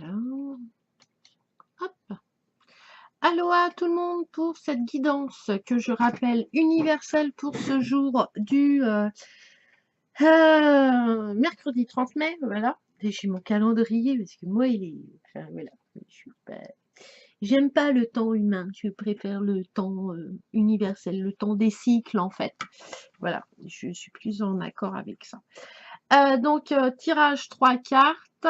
Voilà. Hop. Aloha tout le monde pour cette guidance que je rappelle universelle pour ce jour du mercredi 30 mai. Voilà. Et j'ai mon calendrier parce que moi il est. Enfin, voilà. Je suis pas. J'aime pas le temps humain. Je préfère le temps universel, le temps des cycles en fait. Voilà. Je suis plus en accord avec ça. Donc, tirage 3 cartes,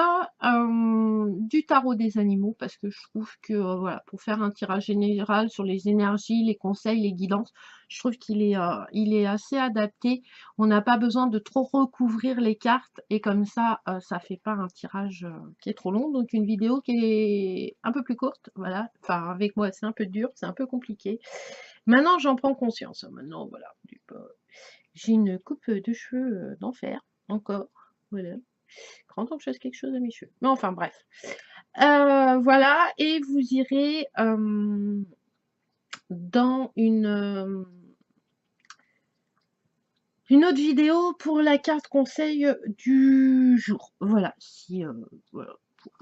du tarot des animaux, parce que je trouve que, voilà, pour faire un tirage général sur les énergies, les conseils, les guidances, je trouve il est assez adapté. On n'a pas besoin de trop recouvrir les cartes et comme ça fait pas un tirage, qui est trop long. Donc une vidéo qui est un peu plus courte, voilà. Enfin, avec moi, c'est un peu dur, c'est un peu compliqué. Maintenant, j'en prends conscience, hein. Maintenant, voilà, j'ai une coupe de cheveux, d'enfer. Encore, voilà. Grand temps que je fasse quelque chose à mes cheveux. Mais enfin bref. Voilà, et vous irez dans une autre vidéo pour la carte conseil du jour. Voilà, si voilà, pour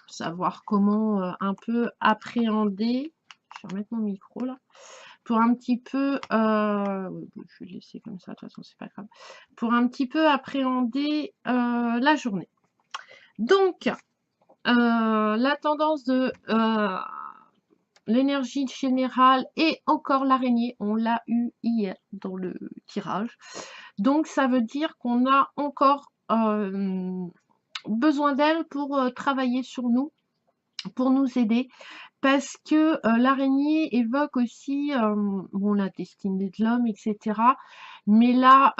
savoir comment un peu appréhender. Je vais remettre mon micro là. Pour un petit peu, je vais le laisser comme ça, de toute façon c'est pas grave. Pour un petit peu appréhender la journée. Donc, la tendance de l'énergie générale et encore l'araignée, on l'a eu hier dans le tirage. Donc, ça veut dire qu'on a encore besoin d'elle pour travailler sur nous, pour nous aider. Parce que l'araignée évoque aussi bon, la destinée de l'homme, etc. Mais là,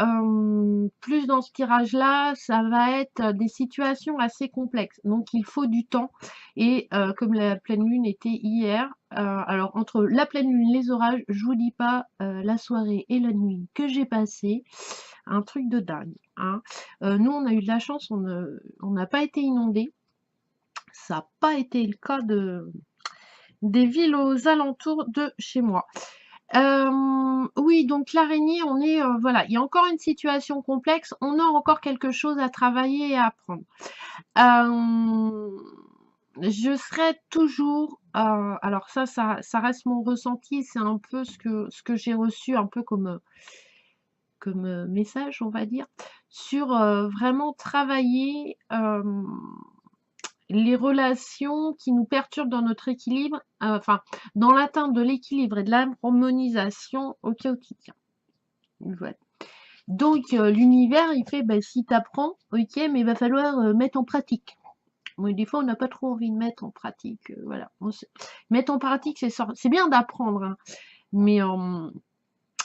plus dans ce tirage-là, ça va être des situations assez complexes. Donc il faut du temps. Et comme la pleine lune était hier, alors entre la pleine lune, les orages, je vous dis pas la soirée et la nuit que j'ai passé, un truc de dingue, hein. Nous, on a eu de la chance, on n'a pas été inondés. Ça n'a pas été le cas des villes aux alentours de chez moi. Oui, donc l'araignée, on est, voilà, il y a encore une situation complexe, on a encore quelque chose à travailler et à apprendre. Je serai toujours, alors ça reste mon ressenti, c'est un peu ce que j'ai reçu un peu comme message, on va dire, sur vraiment travailler les relations qui nous perturbent dans notre équilibre, enfin, dans l'atteinte de l'équilibre et de l'harmonisation au quotidien. Voilà. Donc, l'univers, il fait, ben, si tu apprends, ok, mais il va falloir mettre en pratique. Oui, des fois, on n'a pas trop envie de mettre en pratique. Voilà. Mettre en pratique, c'est bien d'apprendre, hein, mais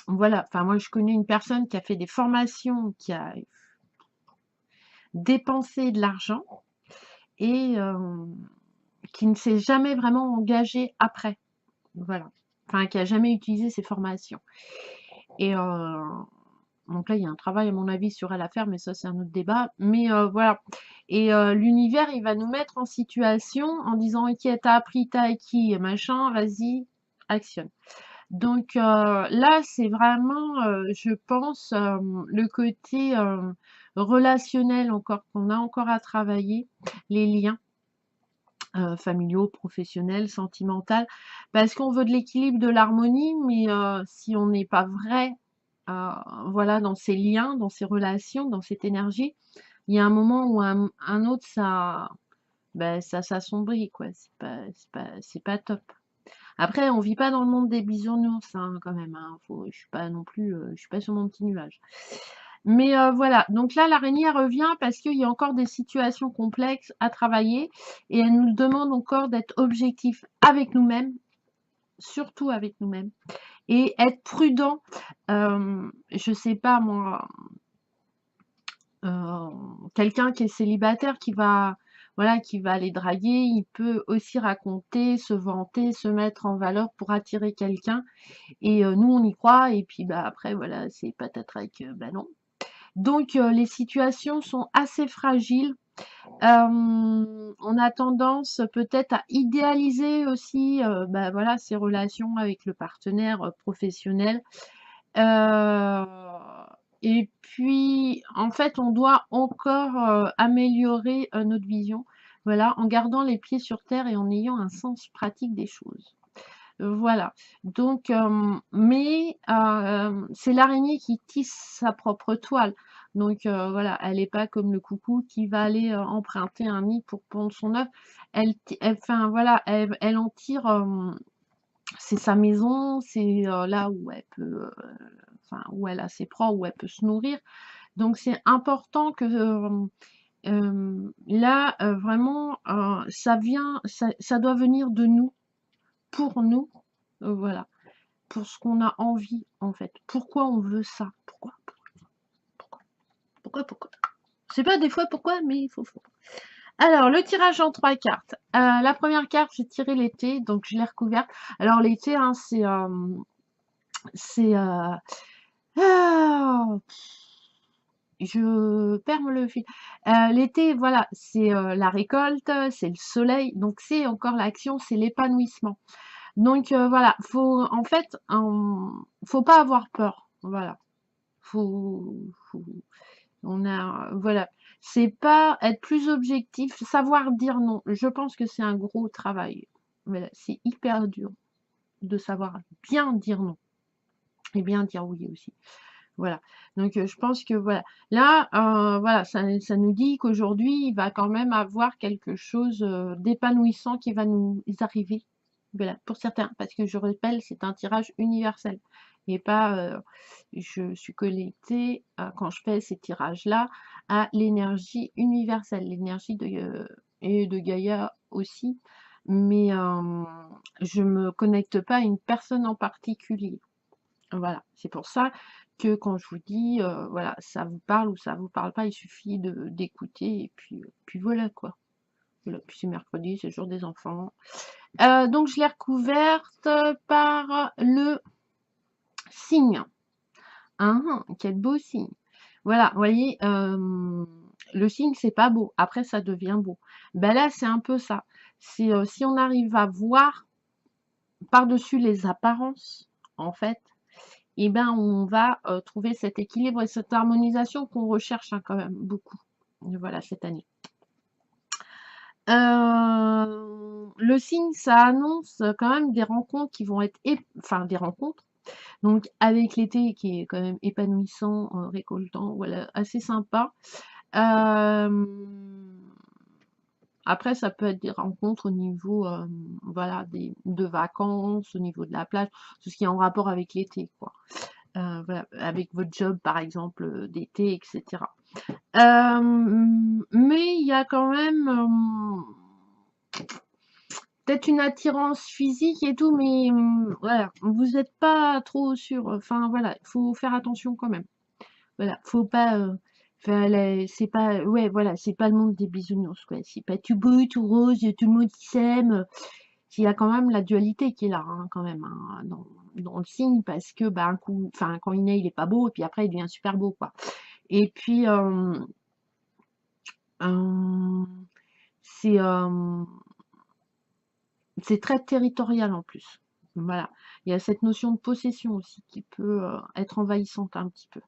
voilà. Enfin, moi, je connais une personne qui a fait des formations, qui a dépensé de l'argent et qui ne s'est jamais vraiment engagé après. Voilà. Enfin, qui a jamais utilisé ses formations. Et donc là, il y a un travail, à mon avis, sur elle à faire, mais ça, c'est un autre débat. Mais voilà. Et l'univers, il va nous mettre en situation en disant, ok, t'as appris, t'as acquis, machin, vas-y, actionne. Donc là, c'est vraiment, je pense, le côté relationnel encore qu'on a encore à travailler, les liens familiaux, professionnels, sentimentaux, parce qu'on veut de l'équilibre, de l'harmonie, mais si on n'est pas vrai, voilà, dans ces liens, dans ces relations, dans cette énergie, il y a un moment ou un autre, ben, ça s'assombrit, quoi. C'est pas top. Après, on vit pas dans le monde des bisounours, hein, quand même, hein. Je suis pas non plus, je suis pas sur mon petit nuage. Mais voilà, donc là, l'araignée revient parce qu'il y a encore des situations complexes à travailler et elle nous demande encore d'être objectif avec nous-mêmes, surtout avec nous-mêmes, et être prudent. Je sais pas moi, quelqu'un qui est célibataire voilà, qui va aller draguer, il peut aussi raconter, se vanter, se mettre en valeur pour attirer quelqu'un. Et nous, on y croit, et puis bah après, voilà, c'est patatras que bah non. Donc les situations sont assez fragiles. On a tendance peut-être à idéaliser aussi bah, voilà, ces relations avec le partenaire professionnel. Euh, et puis, en fait, on doit encore améliorer notre vision voilà, en gardant les pieds sur terre et en ayant un sens pratique des choses. Voilà, donc c'est l'araignée qui tisse sa propre toile. Donc voilà, elle est pas comme le coucou qui va aller, emprunter un nid pour pondre son œuf. Elle enfin voilà, elle en tire, c'est sa maison, c'est, là où elle peut, enfin où elle a ses proies, où elle peut se nourrir. Donc c'est important que, là, vraiment, ça doit venir de nous, pour nous, voilà. Pour ce qu'on a envie, en fait. Pourquoi on veut ça? Pourquoi? Je sais pas des fois pourquoi, mais il faut. Alors, le tirage en 3 cartes. La première carte, j'ai tiré l'été, donc je l'ai recouverte. Alors, l'été, hein, c'est, ah, je perds le fil. L'été, voilà, c'est la récolte, c'est le soleil, donc c'est encore l'action, c'est l'épanouissement. Donc voilà, en fait, faut pas avoir peur, voilà. Faut, faut- voilà, c'est pas être plus objectif, savoir dire non. Je pense que c'est un gros travail. Voilà, c'est hyper dur de savoir bien dire non et bien dire oui aussi. Voilà. Donc je pense que voilà. Là, voilà, ça nous dit qu'aujourd'hui, il va quand même avoir quelque chose d'épanouissant qui va nous arriver. Voilà, pour certains, parce que je rappelle, c'est un tirage universel. Et pas, je suis connectée, quand je fais ces tirages-là, à l'énergie universelle, l'énergie et de Gaïa aussi. Mais je me connecte pas à une personne en particulier. Voilà, c'est pour ça que quand je vous dis, voilà, ça vous parle ou ça vous parle pas, il suffit d'écouter et puis voilà quoi. Voilà, puis c'est mercredi, c'est le jour des enfants. Donc je l'ai recouverte par le signe. Hein, quel beau signe. Voilà, vous voyez, le signe, c'est pas beau. Après, ça devient beau. Ben là, c'est un peu ça. C'est si on arrive à voir par-dessus les apparences, en fait, et ben on va trouver cet équilibre et cette harmonisation qu'on recherche hein, quand même beaucoup. Voilà, cette année. Le signe, ça annonce quand même des rencontres qui vont être, enfin des rencontres, donc avec l'été qui est quand même épanouissant, récoltant, voilà, assez sympa. Après, ça peut être des rencontres au niveau, voilà, de vacances, au niveau de la plage, tout ce qui est en rapport avec l'été, quoi. Voilà, avec votre job, par exemple, d'été, etc. Mais il y a quand même peut-être une attirance physique et tout, mais voilà, vous n'êtes pas trop sûr. Enfin, voilà, il faut faire attention quand même. Voilà, faut pas. Enfin, c'est pas. Ouais, voilà, c'est pas le monde des bisounours, quoi. C'est pas tout beau, tout rose, tout le monde qui s'aime. Il y a quand même la dualité qui est là, hein, quand même, hein, dans le signe, parce que, bah, un coup, enfin, quand il naît, il est pas beau, et puis après, il devient super beau, quoi. Et puis, euh, c'est c'est très territorial en plus. Voilà. Il y a cette notion de possession aussi qui peut être envahissante un petit peu.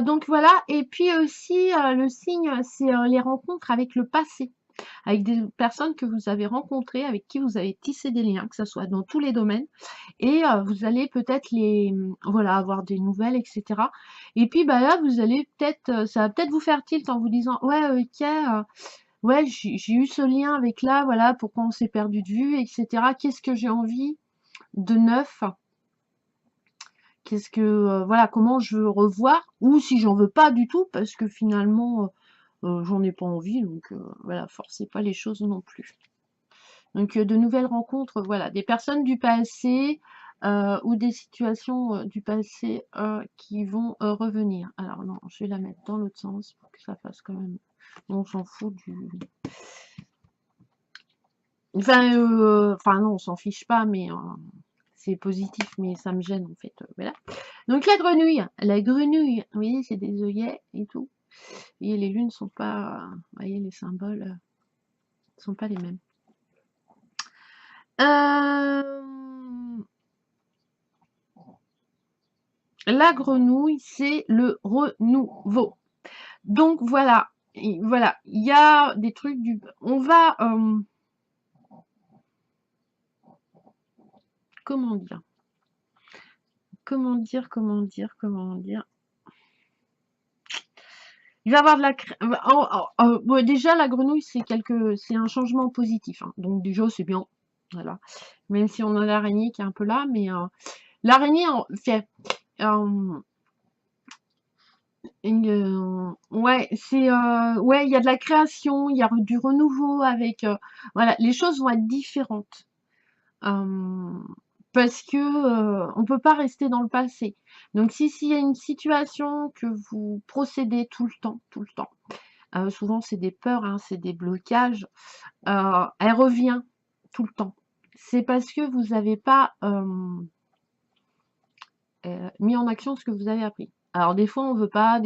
Donc voilà, et puis aussi le signe, c'est les rencontres avec le passé, avec des personnes que vous avez rencontrées, avec qui vous avez tissé des liens, que ce soit dans tous les domaines, et vous allez peut-être voilà, avoir des nouvelles, etc. Et puis bah là, vous allez peut-être, ça va peut-être vous faire tilt en vous disant, ouais, ok, ouais, j'ai eu ce lien avec là, voilà, pourquoi on s'est perdu de vue, etc. Qu'est-ce que j'ai envie de neuf? Qu'est-ce que, voilà, comment je veux revoir, ou si j'en veux pas du tout, parce que finalement, j'en ai pas envie, donc voilà, forcez pas les choses non plus. Donc de nouvelles rencontres, voilà, des personnes du passé ou des situations du passé qui vont revenir. Alors non, je vais la mettre dans l'autre sens pour que ça fasse quand même. On s'en fout du. Enfin non, on s'en fiche pas, mais c'est positif, mais ça me gêne en fait. Voilà. Donc la grenouille, vous voyez, c'est des œillets et tout. Et les lunes sont pas, vous voyez, les symboles sont pas les mêmes. La grenouille, c'est le renouveau. Donc voilà, Et voilà, il y a des trucs on va, comment dire? Comment dire? Il va y avoir de la bon, déjà la grenouille c'est un changement positif, hein, donc déjà c'est bien, voilà. Même si on a l'araignée qui est un peu là, mais l'araignée en fait, ouais, ouais, il y a de la création, il y a du renouveau avec, voilà, les choses vont être différentes. Hem, Parce que, on peut pas rester dans le passé. Donc si s'il y a une situation que vous procédez tout le temps, souvent c'est des peurs, hein, c'est des blocages, elle revient tout le temps. C'est parce que vous avez pas, mis en action ce que vous avez appris. Alors des fois on veut pas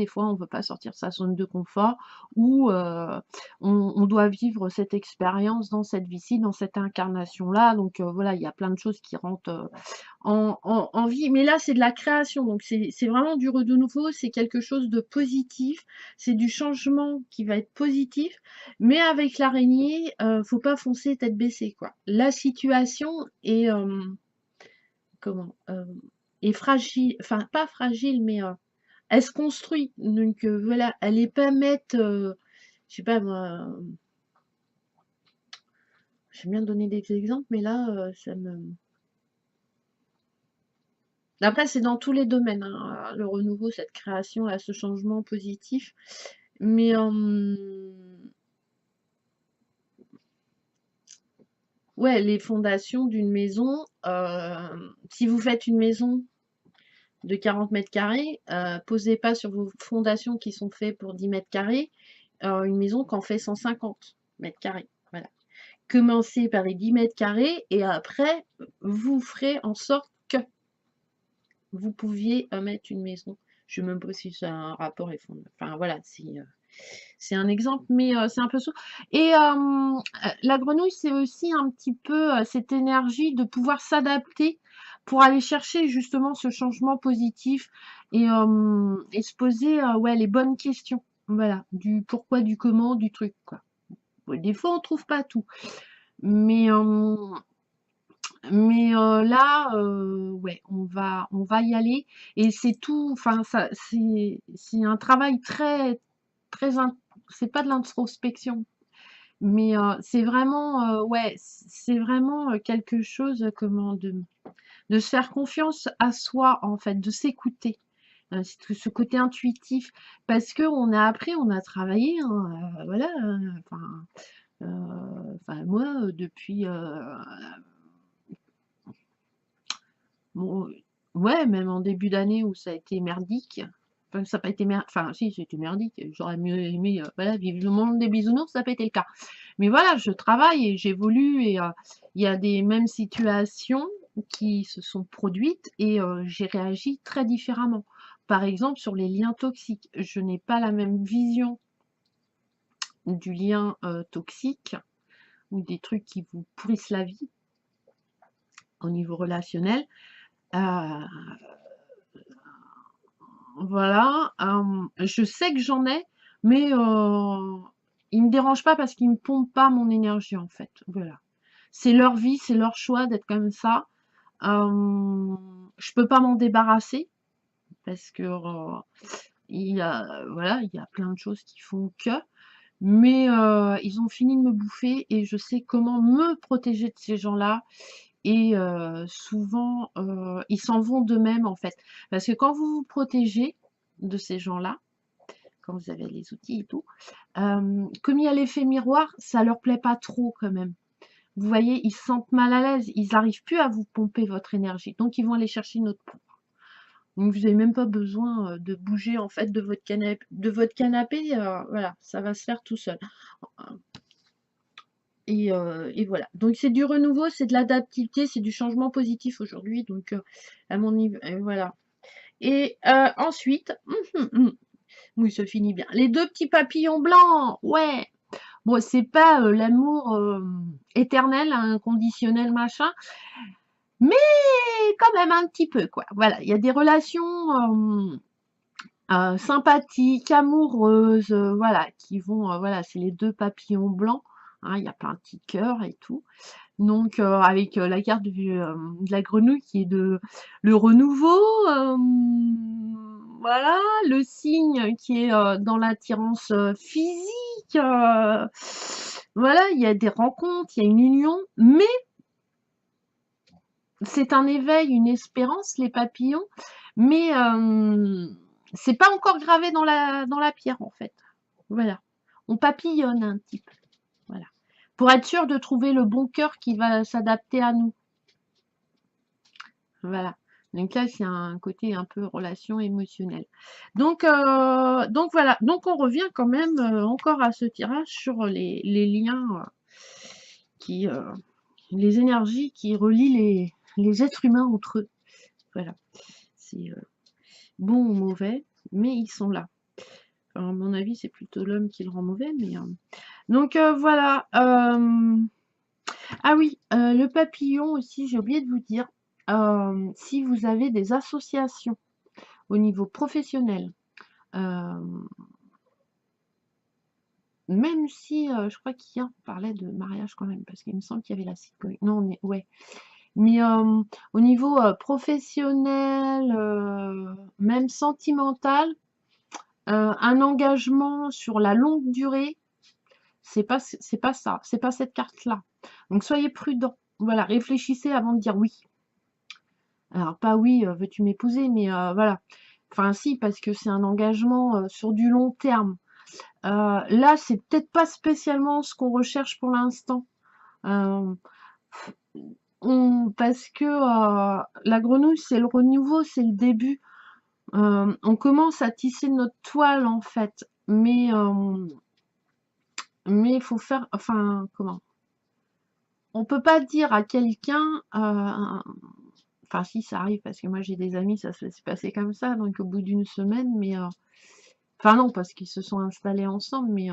sortir de sa zone de confort ou on doit vivre cette expérience dans cette vie-ci, dans cette incarnation-là. Donc voilà, il y a plein de choses qui rentrent en vie. Mais là, c'est de la création, donc c'est vraiment du renouveau, c'est quelque chose de positif, c'est du changement qui va être positif. Mais avec l'araignée, faut pas foncer tête baissée, quoi. La situation est comment? Est fragile, enfin pas fragile, mais elle se construit. Donc voilà, elle est pas mettre, je sais pas moi, j'aime bien donner des exemples, mais là, ça me. Après, c'est dans tous les domaines, hein, le renouveau, cette création, là, ce changement positif. Mais ouais, les fondations d'une maison, si vous faites une maison de 40 mètres carrés, posez pas sur vos fondations qui sont faites pour 10 mètres carrés, une maison qu'en fait 150 mètres carrés. Voilà. Commencez par les 10 mètres carrés et après, vous ferez en sorte que vous pouviez mettre une maison. Je ne sais même pas si c'est un rapport enfin voilà, c'est un exemple, mais c'est un peu ça. Et la grenouille, c'est aussi un petit peu cette énergie de pouvoir s'adapter pour aller chercher justement ce changement positif et se poser ouais, les bonnes questions. Voilà, du pourquoi, du comment, du truc, quoi. Ouais, des fois, on trouve pas tout. Mais, là, ouais, on va y aller. Et c'est tout, enfin, ça, c'est un travail très, très, c'est pas de l'introspection, mais c'est vraiment, ouais, c'est vraiment quelque chose, comment, de se faire confiance à soi, en fait, de s'écouter. Ce côté intuitif, parce que on a appris, on a travaillé, hein, voilà, enfin, moi, depuis, bon, ouais, même en début d'année où ça a été merdique. Enfin, ça n'a pas été enfin, si, c'était merdique. J'aurais mieux aimé, voilà, vivre le monde des bisounours, ça n'a pas été le cas. Mais voilà, je travaille et j'évolue et il y a des mêmes situations qui se sont produites et j'ai réagi très différemment. Par exemple, sur les liens toxiques, je n'ai pas la même vision du lien toxique ou des trucs qui vous pourrissent la vie au niveau relationnel. Euh, Voilà, je sais que j'en ai, mais ils me dérangent pas parce qu'ils me pompent pas mon énergie en fait. Voilà. C'est leur vie, c'est leur choix d'être comme ça. Je peux pas m'en débarrasser parce que il y a voilà, il y a plein de choses qui font que, mais ils ont fini de me bouffer et je sais comment me protéger de ces gens-là. Et souvent, ils s'en vont d'eux-mêmes en fait. Parce que quand vous vous protégez de ces gens-là, quand vous avez les outils et tout, comme il y a l'effet miroir, ça leur plaît pas trop quand même. Vous voyez, ils se sentent mal à l'aise, ils n'arrivent plus à vous pomper votre énergie, donc ils vont aller chercher une autre pompe. Donc vous n'avez même pas besoin de bouger en fait de votre canapé, voilà, ça va se faire tout seul. Et voilà. Donc c'est du renouveau, c'est de l'adaptivité, c'est du changement positif aujourd'hui. Donc à mon niveau, voilà. Et ensuite, oui, ça finit bien. Les deux petits papillons blancs, ouais. Bon, c'est pas l'amour éternel, inconditionnel, machin, mais quand même un petit peu, quoi. Voilà, il y a des relations sympathiques, amoureuses, voilà, qui vont, voilà, c'est les 2 papillons blancs, hein, il y a plein de petits cœurs et tout. Donc avec, la carte de la grenouille qui est de le renouveau, voilà, le signe qui est, dans l'attirance, physique, voilà, il y a des rencontres, il y a une union, mais c'est un éveil, une espérance, les papillons, mais c'est pas encore gravé dans la pierre, en fait. Voilà. On papillonne un petit peu, voilà. Pour être sûr de trouver le bon cœur qui va s'adapter à nous. Voilà. Donc là, c'est un côté un peu relation émotionnelle. Donc voilà. Donc on revient quand même encore à ce tirage sur les liens qui, les énergies qui relient les êtres humains entre eux. Voilà. C'est bon ou mauvais, mais ils sont là. Enfin, à mon avis, c'est plutôt l'homme qui le rend mauvais, mais donc voilà. Ah oui, le papillon aussi, j'ai oublié de vous dire, si vous avez des associations au niveau professionnel, hem, même si, je crois qu'hier on parlait de mariage quand même, parce qu'il me semble qu'il y avait la cigogne. Non, on est ouais, mais au niveau, professionnel, même sentimental, un engagement sur la longue durée, c'est pas ça, c'est pas cette carte-là. Donc soyez prudents. Voilà, réfléchissez avant de dire oui. Alors pas oui, veux-tu m'épouser? Mais voilà. Enfin si, parce que c'est un engagement sur du long terme. Là, c'est peut-être pas spécialement ce qu'on recherche pour l'instant. Euh, parce que la grenouille, c'est le renouveau, c'est le début. On commence à tisser notre toile en fait, mais il faut faire, enfin comment? On peut pas dire à quelqu'un, enfin si ça arrive parce que moi j'ai des amis, ça s'est passé comme ça, donc au bout d'une semaine, mais enfin non, parce qu'ils se sont installés ensemble, mais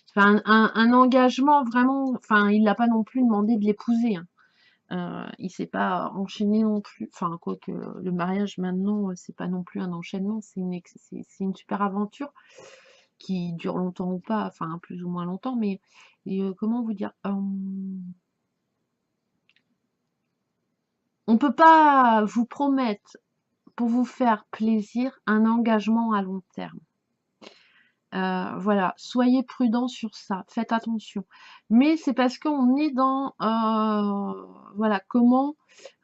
enfin un engagement vraiment, enfin il l'a pas non plus demandé de l'épouser, hein. Il s'est pas enchaîné non plus, enfin quoique le mariage maintenant, c'est pas non plus un enchaînement, c'est une super aventure qui dure longtemps ou pas, enfin plus ou moins longtemps, mais comment vous dire? On peut pas vous promettre, pour vous faire plaisir, un engagement à long terme. Voilà, soyez prudents sur ça, faites attention. Mais c'est parce qu'on est dans, voilà, comment,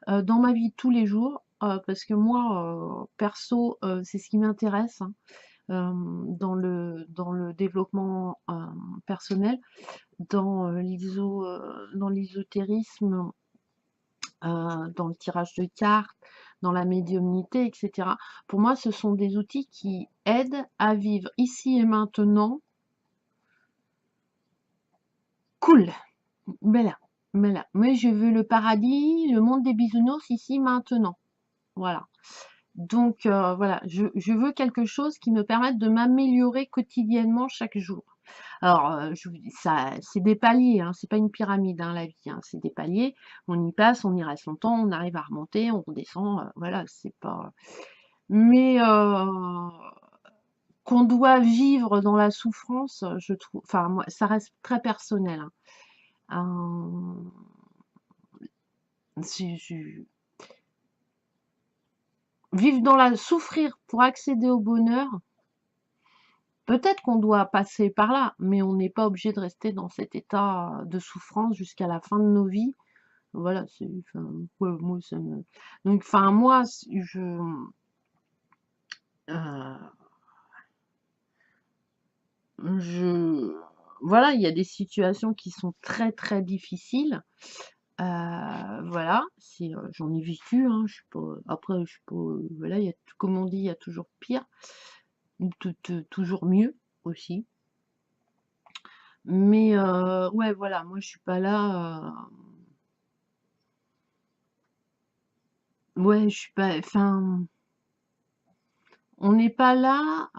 dans ma vie de tous les jours, parce que moi, perso, c'est ce qui m'intéresse, hein, dans le développement, personnel, dans l'ésotérisme, dans le tirage de cartes, dans la médiumnité, etc. Pour moi, ce sont des outils qui aident à vivre ici et maintenant. Cool, voilà, voilà. Moi, je veux le paradis, le monde des bisounours ici maintenant. Voilà. Donc, voilà, je veux quelque chose qui me permette de m'améliorer quotidiennement chaque jour. Alors, je vous dis ça, c'est des paliers, hein, c'est pas une pyramide, hein, la vie, hein, c'est des paliers. On y passe, on y reste longtemps, on arrive à remonter, on redescend, voilà, c'est pas. Mais qu'on doit vivre dans la souffrance, je trouve. Enfin, moi, ça reste très personnel, hein. Je- Vivre dans la souffrir pour accéder au bonheur. Peut-être qu'on doit passer par là, mais on n'est pas obligé de rester dans cet état de souffrance jusqu'à la fin de nos vies. Voilà, c'est, enfin, ouais, moi, ça me... Donc, enfin, moi, euh, je, voilà, il y a des situations qui sont très, très difficiles. Voilà, j'en ai vécu, hein, je suis pas, après, je suis pas, voilà, comme on dit, il y a toujours pire, ou toujours mieux aussi. Mais ouais, voilà, moi, je suis pas là. Ouais, je suis pas, enfin, on n'est pas là.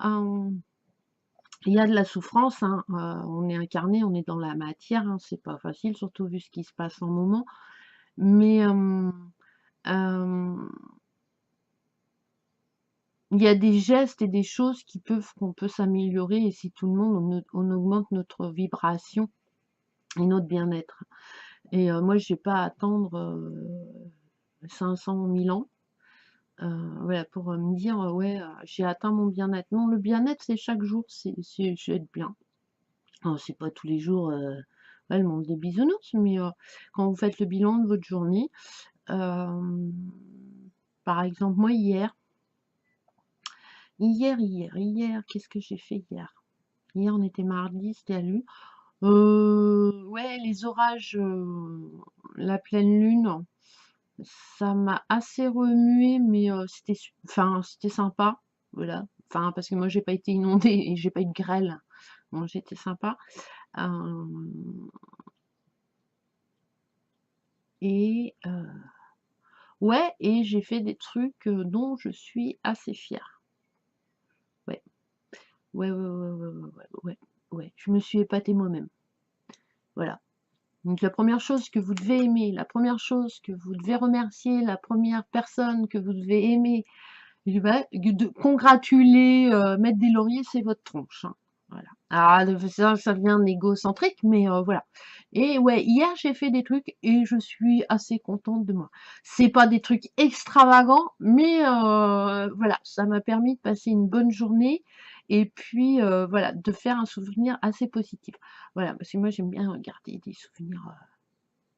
Il y a de la souffrance, hein, on est incarné, on est dans la matière, hein, c'est pas facile, surtout vu ce qui se passe en moment. Mais euh, il y a des gestes et des choses qu'on peut s'améliorer et si tout le monde, on augmente notre vibration et notre bien-être. Et moi, j'ai pas à attendre 500 000 ans voilà, pour me dire ouais, j'ai atteint mon bien-être. Non, le bien-être, c'est chaque jour, c'est être bien. Alors, c'est pas tous les jours ouais, le monde des bisounours, mais quand vous faites le bilan de votre journée, euh, par exemple, moi, hier, qu'est-ce que j'ai fait hier? Hier, on était mardi, c'était à lui. Ouais, les orages, la pleine lune, ça m'a assez remué, mais enfin, c'était sympa, voilà. Enfin, parce que moi, j'ai pas été inondée et j'ai pas eu de grêle. Bon, j'étais sympa. Euh, et ouais, et j'ai fait des trucs dont je suis assez fière. Ouais, ouais. Ouais. Je me suis épatée moi-même. Voilà. Donc la première chose que vous devez aimer, la première chose que vous devez remercier, la première personne que vous devez aimer, de congratuler, mettre des lauriers, c'est votre tronche, hein. Voilà. Ah, ça vient égocentrique, mais voilà. Et ouais, hier j'ai fait des trucs et je suis assez contente de moi. C'est pas des trucs extravagants, mais voilà, ça m'a permis de passer une bonne journée et puis voilà, de faire un souvenir assez positif. Voilà, parce que moi j'aime bien garder des souvenirs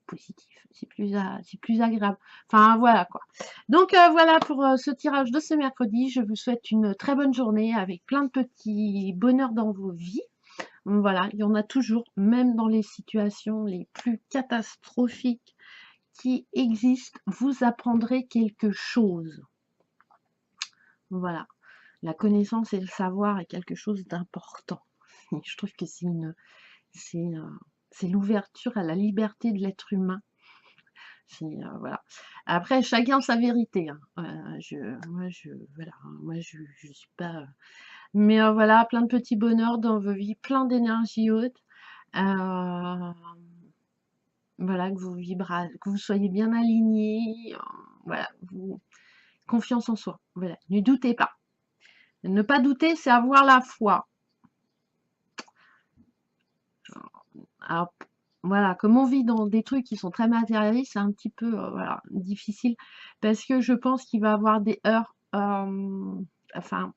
positif. C'est plus agréable. Enfin, voilà quoi. Donc voilà pour ce tirage de ce mercredi. Je vous souhaite une très bonne journée avec plein de petits bonheurs dans vos vies. Voilà, il y en a toujours, même dans les situations les plus catastrophiques qui existent, vous apprendrez quelque chose. Voilà, la connaissance et le savoir est quelque chose d'important. Je trouve que c'est, euh, c'est l'ouverture à la liberté de l'être humain. Voilà. Après, chacun sa vérité, hein. Voilà, moi, je suis pas. Mais voilà, plein de petits bonheurs dans vos vies, plein d'énergie haute. Euh, voilà, que vous soyez bien alignés. Voilà, confiance en soi. Voilà, ne doutez pas. Ne pas douter, c'est avoir la foi. Alors, voilà, comme on vit dans des trucs qui sont très matérialistes, c'est un petit peu voilà, difficile parce que je pense qu'il va y avoir des heures. Enfin,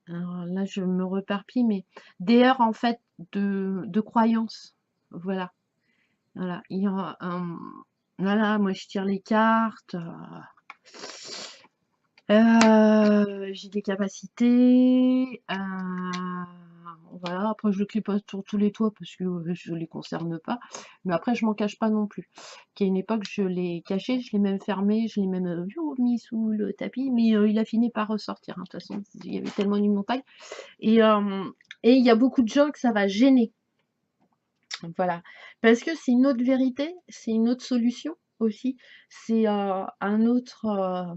alors là, je me reparpille, mais des heures en fait de croyances. Voilà, voilà. Il y a, voilà, moi je tire les cartes. J'ai des capacités. Voilà, après je le crie pas sur tous les toits parce que je les concerne pas. Mais après, je m'en cache pas non plus. Qu'à une époque, je l'ai caché, je l'ai même fermé, je l'ai même mis sous le tapis, mais il a fini par ressortir, hein. De toute façon, il y avait tellement une montagne. Et il y a beaucoup de gens que ça va gêner. Voilà. Parce que c'est une autre vérité, c'est une autre solution aussi. C'est un autre.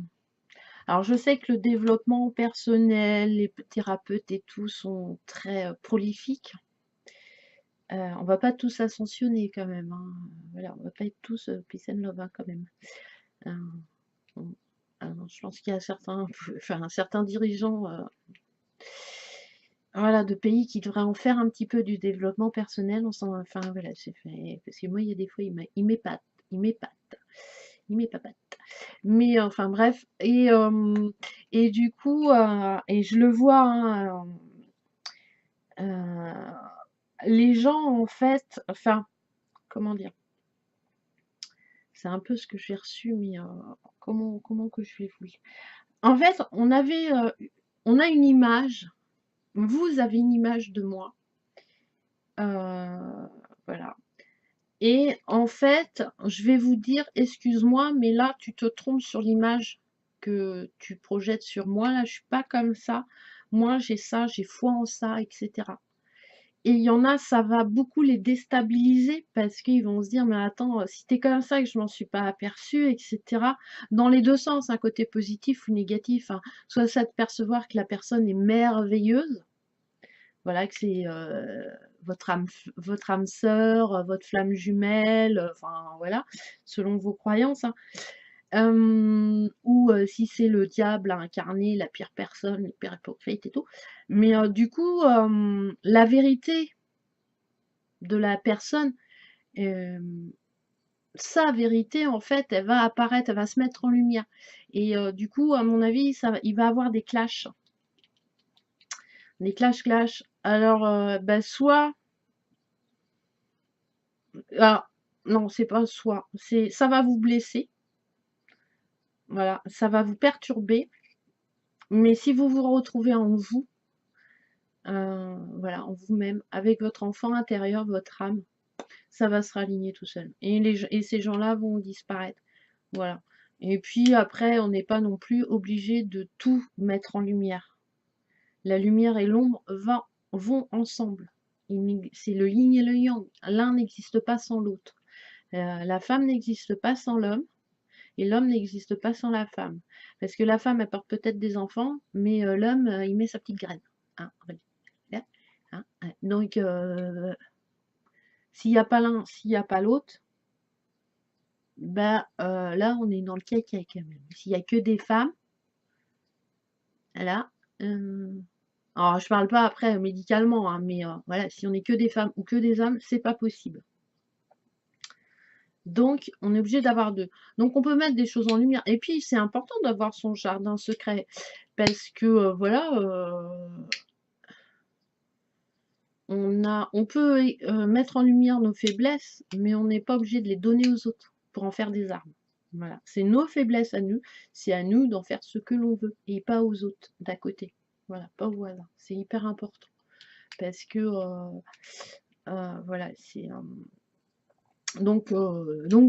Alors, je sais que le développement personnel, les thérapeutes et tout sont très prolifiques. On va pas tous ascensionner quand même, hein. Voilà, on va pas être tous peace and love, hein, quand même. Euh, je pense qu'il y a certains dirigeants voilà, de pays qui devraient en faire un petit peu du développement personnel. Enfin voilà, c'est fait. Parce que moi, il y a des fois, il m'épate, il m'épate, il m'épate. Mais enfin bref, et du coup, et je le vois, hein, les gens en fait, enfin, comment dire, c'est un peu ce que j'ai reçu, mais comment que je vais vous dire. En fait, on a une image, vous avez une image de moi, voilà. Et en fait, je vais vous dire, excuse-moi, mais là, tu te trompes sur l'image que tu projettes sur moi. Là, je suis pas comme ça. Moi, j'ai ça, j'ai foi en ça, etc. Et il y en a, ça va beaucoup les déstabiliser parce qu'ils vont se dire, mais attends, si t'es comme ça et que je m'en suis pas aperçue, etc. Dans les deux sens, un côté positif ou négatif, hein. Soit ça de percevoir que la personne est merveilleuse, voilà, que c'est votre âme sœur, votre flamme jumelle, enfin voilà, selon vos croyances, hein. ou si c'est le diable à incarner, la pire personne, le pire hypocrite et tout. Mais du coup, la vérité de la personne, sa vérité, en fait, elle va apparaître, elle va se mettre en lumière. Et du coup, à mon avis, il va avoir des clashs. Des clashs. Alors, bah, soit... Ah, non, c'est pas soit. Ça va vous blesser. Voilà, ça va vous perturber. Mais si vous vous retrouvez en vous, voilà, en vous-même, avec votre enfant intérieur, votre âme, ça va se raligner tout seul. Et ces gens-là vont disparaître. Voilà. Et puis après, on n'est pas non plus obligé de tout mettre en lumière. La lumière et l'ombre vont ensemble. C'est le yin et le yang. L'un n'existe pas sans l'autre. La femme n'existe pas sans l'homme. Et l'homme n'existe pas sans la femme. Parce que la femme, elle porte peut-être des enfants, mais l'homme, il met sa petite graine. Hein, on va dire. Hein, hein. Donc, s'il n'y a pas l'un, s'il n'y a pas l'autre, bah, là, on est dans le caca quand même. S'il n'y a que des femmes, là, alors je parle pas après médicalement, hein, mais voilà, si on est que des femmes ou que des hommes, c'est pas possible. Donc, on est obligé d'avoir deux. Donc, on peut mettre des choses en lumière. Et puis, c'est important d'avoir son jardin secret. Parce que, voilà, on peut mettre en lumière nos faiblesses, mais on n'est pas obligé de les donner aux autres pour en faire des armes. Voilà, c'est nos faiblesses à nous, c'est à nous d'en faire ce que l'on veut, et pas aux autres d'à côté. Voilà, pas aux voisins. C'est hyper important. Parce que, voilà, c'est... donc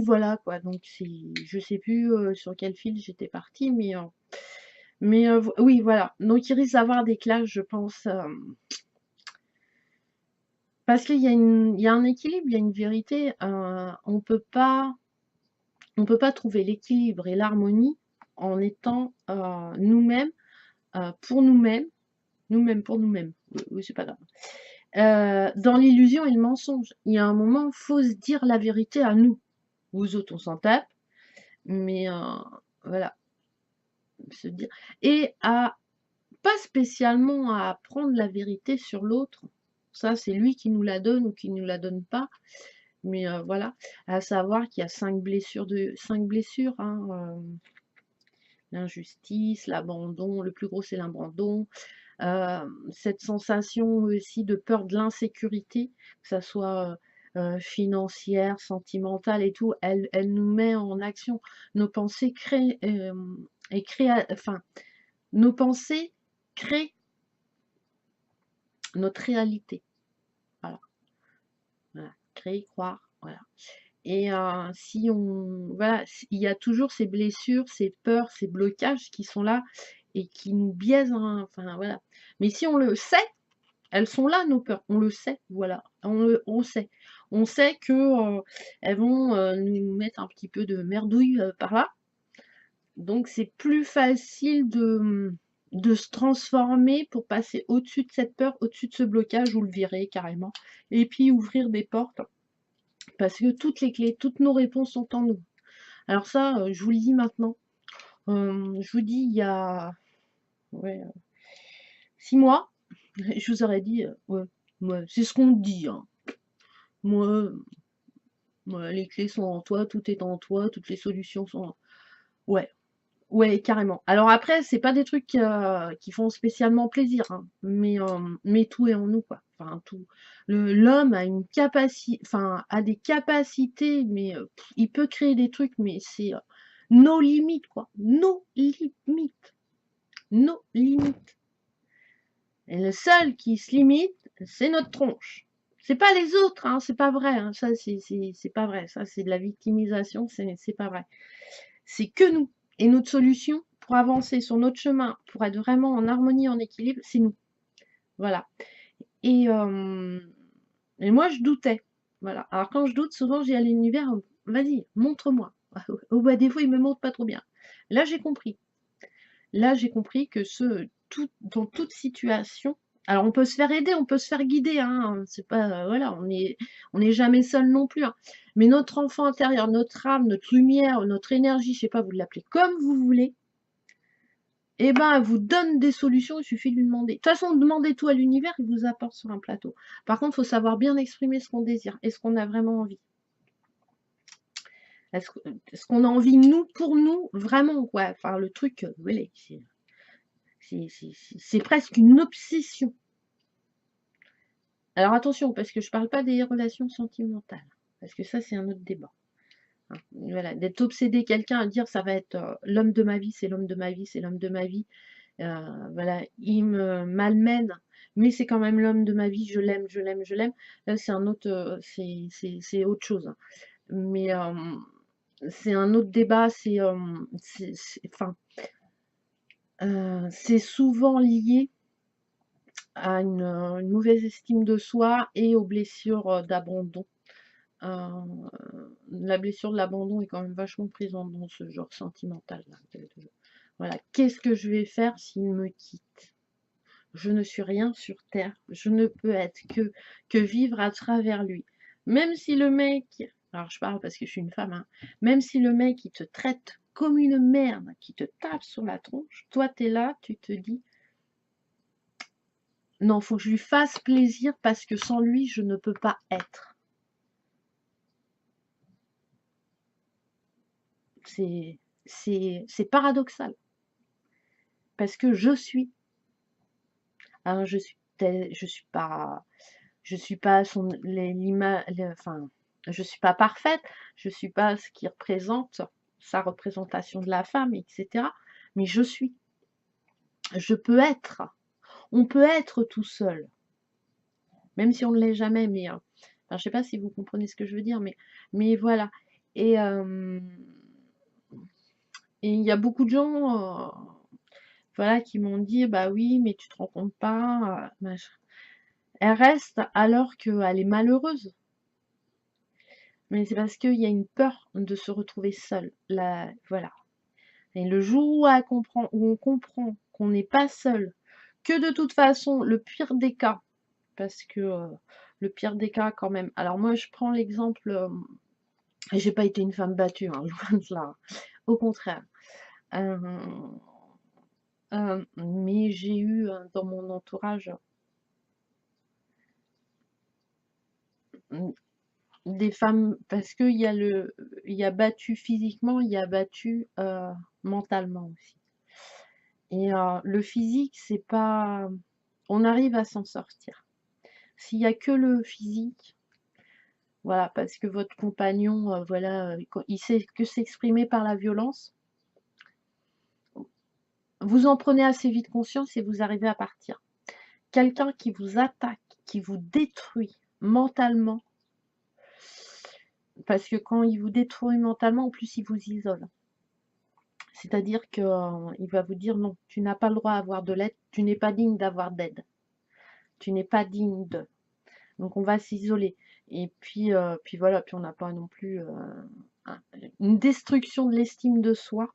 voilà quoi. Donc je sais plus sur quel fil j'étais partie, mais oui voilà. Donc il risque d'avoir des clashs, je pense, parce qu'il y a un équilibre, il y a une vérité. On peut pas trouver l'équilibre et l'harmonie en étant nous-mêmes pour nous-mêmes, nous-mêmes pour nous-mêmes. Oui, c'est pas grave. Dans l'illusion et le mensonge. Il y a un moment, faut se dire la vérité à nous. Aux autres, on s'en tape, mais voilà, se dire. Et pas spécialement à prendre la vérité sur l'autre. Ça, c'est lui qui nous la donne ou qui nous la donne pas. Mais voilà, à savoir qu'il y a 5 blessures, hein, l'injustice, l'abandon, le plus gros c'est l'abandon, cette sensation aussi de peur de l'insécurité, que ça soit financière, sentimentale et tout, elle nous met en action. Nos pensées enfin, nos pensées créent notre réalité. Voilà. Voilà. Créer, croire, voilà. Et si on... Voilà, il y a toujours ces blessures, ces peurs, ces blocages qui sont là et qui nous biaisent, hein, enfin voilà. Mais si on le sait, elles sont là, nos peurs, on le sait, voilà, on sait. On sait que elles vont nous mettre un petit peu de merdouille par là. Donc c'est plus facile de se transformer pour passer au-dessus de cette peur, au-dessus de ce blocage ou le virer carrément. Et puis ouvrir des portes. Parce que toutes les clés, toutes nos réponses sont en nous. Alors ça, je vous le dis maintenant. Je vous dis, il y a ouais, 6 mois, je vous aurais dit, ouais, c'est ce qu'on dit. Hein. Moi, les clés sont en toi, tout est en toi, toutes les solutions sont en... Ouais, ouais, carrément. Alors après, c'est pas des trucs qui font spécialement plaisir, hein, mais tout est en nous, quoi. Enfin, tout. L'homme a une capacité, enfin, a des capacités, mais il peut créer des trucs, mais c'est nos limites, quoi. Nos limites. Nos limites. Et le seul qui se limite, c'est notre tronche. C'est pas les autres, hein, c'est pas vrai. Hein, ça, c'est pas vrai. Ça, c'est de la victimisation, c'est pas vrai. C'est que nous. Et notre solution pour avancer sur notre chemin, pour être vraiment en harmonie, en équilibre, c'est nous. Voilà. Et moi, je doutais. Voilà. Alors quand je doute, souvent, j'ai à l'univers, vas-y, montre-moi. Au bas des fois, il me montre pas trop bien. Là, j'ai compris. Là, j'ai compris que dans toute situation, Alors on peut se faire aider, on peut se faire guider, hein, c'est pas, voilà, on n'est jamais seul non plus, hein. Mais notre enfant intérieur, notre âme, notre lumière, notre énergie, je sais pas, vous l'appelez comme vous voulez, eh ben, elle vous donne des solutions, il suffit de lui demander. De toute façon, demandez tout à l'univers, il vous apporte sur un plateau. Par contre, il faut savoir bien exprimer ce qu'on désire et ce qu'on a vraiment envie. Est-ce qu'on a envie, nous, pour nous, vraiment, quoi. Enfin, le truc, voilà, c'est presque une obsession. Alors attention, parce que je parle pas des relations sentimentales, parce que ça, c'est un autre débat. Hein. Voilà, d'être obsédé quelqu'un à dire ça va être l'homme de ma vie, c'est l'homme de ma vie, c'est l'homme de ma vie. Voilà, il me malmène, mais c'est quand même l'homme de ma vie, je l'aime, je l'aime, je l'aime. Là, c'est un autre, c'est autre chose, hein. Mais c'est un autre débat, enfin, c'est souvent lié à une mauvaise estime de soi et aux blessures d'abandon. Euh, la blessure de l'abandon est quand même vachement présente dans ce genre sentimental, là. Voilà, qu'est-ce que je vais faire s'il me quitte? Je ne suis rien sur terre, je ne peux être que vivre à travers lui. Même si le mec, alors je parle parce que je suis une femme, hein, même si le mec il te traite comme une merde, qui te tape sur la tronche, toi tu es là, tu te dis non, faut que je lui fasse plaisir parce que sans lui je ne peux pas être. C'est paradoxal parce que je suis. Alors je suis pas enfin, je suis pas parfaite, je suis pas ce qui représente sa représentation de la femme, etc. Mais je peux être. On peut être tout seul, même si on ne l'est jamais. Mais enfin, je sais pas si vous comprenez ce que je veux dire, mais voilà. Et et il y a beaucoup de gens, voilà, qui m'ont dit, bah oui, mais tu te rends compte pas, machin. Elle reste alors qu'elle est malheureuse. Mais c'est parce qu'il y a une peur de se retrouver seule. Là, voilà. Et le jour où on comprend qu'on n'est pas seul, que de toute façon, le pire des cas, parce que le pire des cas quand même. Alors moi, je prends l'exemple, et j'ai pas été une femme battue, hein, loin de là. Au contraire. Euh, mais j'ai eu dans mon entourage des femmes, parce il y a battu physiquement, il y a battu mentalement aussi. Et le physique, c'est pas, on arrive à s'en sortir. S'il y a que le physique, voilà, parce que votre compagnon, voilà, il sait que s'exprimer par la violence, vous en prenez assez vite conscience et vous arrivez à partir. Quelqu'un qui vous attaque, qui vous détruit mentalement, parce que quand il vous détruit mentalement, en plus, il vous isole. C'est-à-dire qu'il va vous dire non, tu n'as pas le droit à avoir de l'aide, tu n'es pas digne d'avoir d'aide, tu n'es pas digne de. Donc on va s'isoler. Et puis voilà, puis on n'a pas non plus une destruction de l'estime de soi.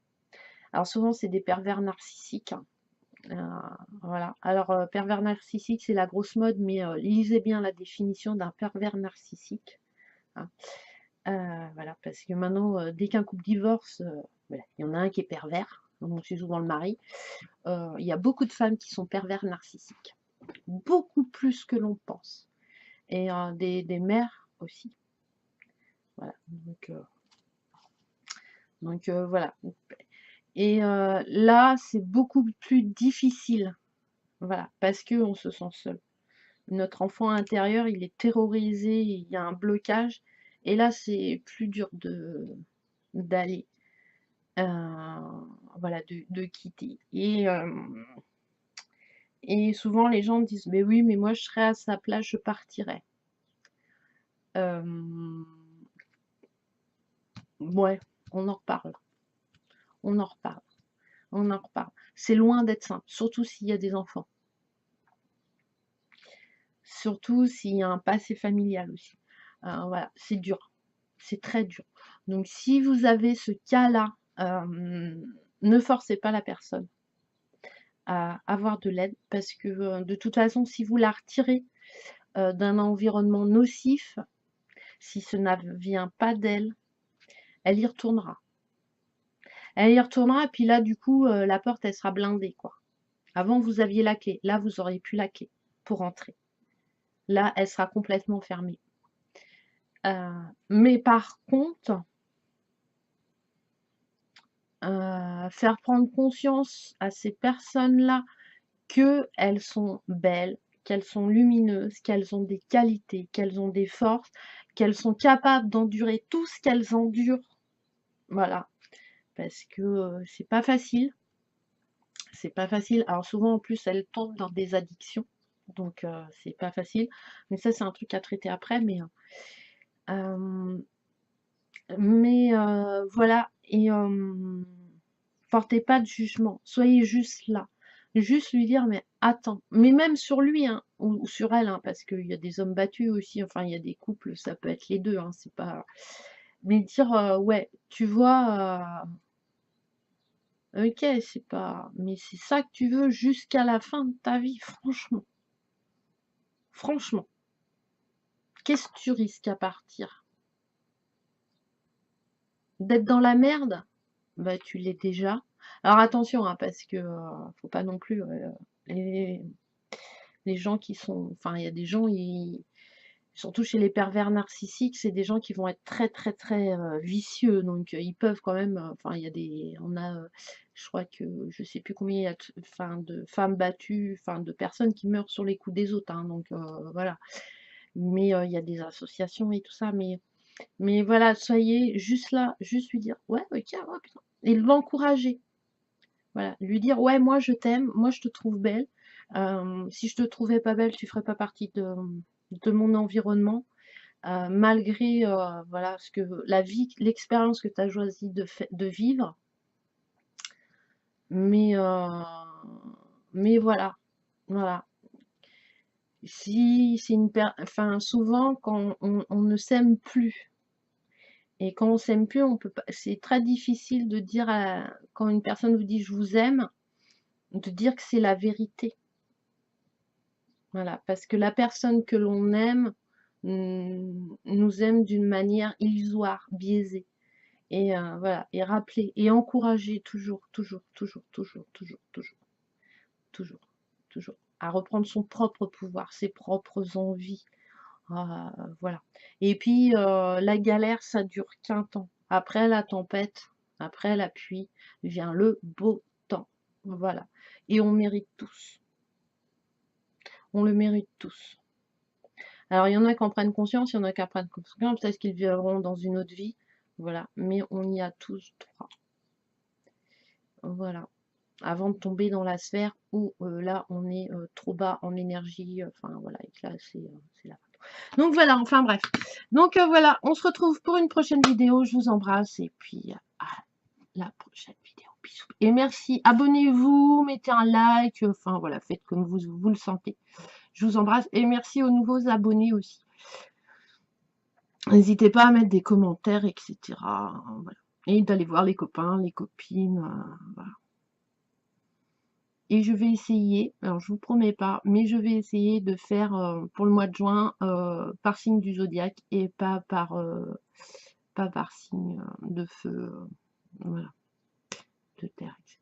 Alors souvent c'est des pervers narcissiques, hein. Voilà. Alors pervers narcissique c'est la grosse mode, mais lisez bien la définition d'un pervers narcissique, hein. Voilà, parce que maintenant, dès qu'un couple divorce, voilà, il y en a un qui est pervers, donc c'est souvent le mari. Il y a beaucoup de femmes qui sont pervers narcissiques, beaucoup plus que l'on pense. Et des mères aussi. Voilà. Donc voilà. Et là, c'est beaucoup plus difficile. Voilà, parce qu'on se sent seul. Notre enfant intérieur, il est terrorisé, il y a un blocage. Et là, c'est plus dur d'aller. Voilà, de quitter. Et souvent, les gens disent, mais oui, mais moi, je serais à sa place, je partirais. Ouais, on en reparle. On en reparle. On en reparle. C'est loin d'être simple, surtout s'il y a des enfants. Surtout s'il y a un passé familial aussi. Voilà, c'est dur. C'est très dur. Donc si vous avez ce cas-là, ne forcez pas la personne. à avoir de l'aide parce que de toute façon, si vous la retirez d'un environnement nocif, si ce ne vient pas d'elle, elle y retournera. Elle y retournera, et puis là, du coup, la porte, elle sera blindée, quoi. Avant, vous aviez la clé. Là, vous aurez plus la clé pour entrer. Là, elle sera complètement fermée. Mais par contre, faire prendre conscience à ces personnes-là qu'elles sont belles, qu'elles sont lumineuses, qu'elles ont des qualités, qu'elles ont des forces, qu'elles sont capables d'endurer tout ce qu'elles endurent. Voilà. Parce que c'est pas facile. C'est pas facile. Alors souvent, en plus, elles tombent dans des addictions. Donc, c'est pas facile. Mais ça, c'est un truc à traiter après. Voilà. Et portez pas de jugement. Soyez juste là. Juste lui dire, mais attends. Mais même sur lui, hein, ou sur elle, hein, parce qu'il y a des hommes battus aussi. Enfin, il y a des couples, ça peut être les deux. Hein, c'est pas. Mais dire, ouais, tu vois, ok, c'est pas. Mais c'est ça que tu veux jusqu'à la fin de ta vie, franchement. Franchement. Qu'est-ce que tu risques à partir? D'être dans la merde? Bah, tu l'es déjà. Alors attention, hein, parce que faut pas non plus les, les gens qui sont. Enfin, il y a des gens, surtout chez les pervers narcissiques, c'est des gens qui vont être très très très vicieux. Donc ils peuvent quand même. Enfin, il y a des. On a. Je crois que je sais plus combien il y a enfin, de femmes battues, enfin de personnes qui meurent sur les coups des autres. Hein, donc voilà. Mais il y a des associations et tout ça. Mais voilà, soyez juste là, juste lui dire ouais, ok, ouais, putain. Et l'encourager. Voilà, lui dire ouais, moi je t'aime, moi je te trouve belle. Si je te trouvais pas belle, tu ferais pas partie de mon environnement. Malgré voilà ce que la vie, l'expérience que tu as choisi de vivre. Mais, mais voilà, voilà. Si c'est enfin, souvent quand on ne s'aime plus. Et quand on s'aime plus, on peut pas. C'est très difficile de dire quand une personne vous dit je vous aime, de dire que c'est la vérité. Voilà, parce que la personne que l'on aime nous aime d'une manière illusoire, biaisée. Et voilà, et rappeler et encourager toujours, toujours, toujours, toujours, toujours, toujours, toujours, toujours, à reprendre son propre pouvoir, ses propres envies. Voilà. Et puis la galère, ça dure qu'un temps. Après la tempête, après la pluie, vient le beau temps. Voilà. Et on mérite tous. On le mérite tous. Alors, il y en a qui en prennent conscience, il y en a qui en prennent conscience, peut-être qu'ils vivront dans une autre vie. Voilà. Mais on y a tous droit. Voilà. Avant de tomber dans la sphère où là, on est trop bas en énergie. Enfin, voilà. Et que là, c'est la fin. Donc, voilà. Enfin, bref. Donc, voilà. On se retrouve pour une prochaine vidéo. Je vous embrasse. Et puis, à la prochaine vidéo. Bisous. Et merci. Abonnez-vous. Mettez un like. Enfin, voilà. Faites comme vous le sentez. Je vous embrasse. Et merci aux nouveaux abonnés aussi. N'hésitez pas à mettre des commentaires, etc. Voilà. Et d'aller voir les copains, les copines. Voilà. Et je vais essayer, alors je vous promets pas, mais je vais essayer de faire pour le mois de juin par signe du zodiaque et pas par signe de feu, voilà, de terre, etc.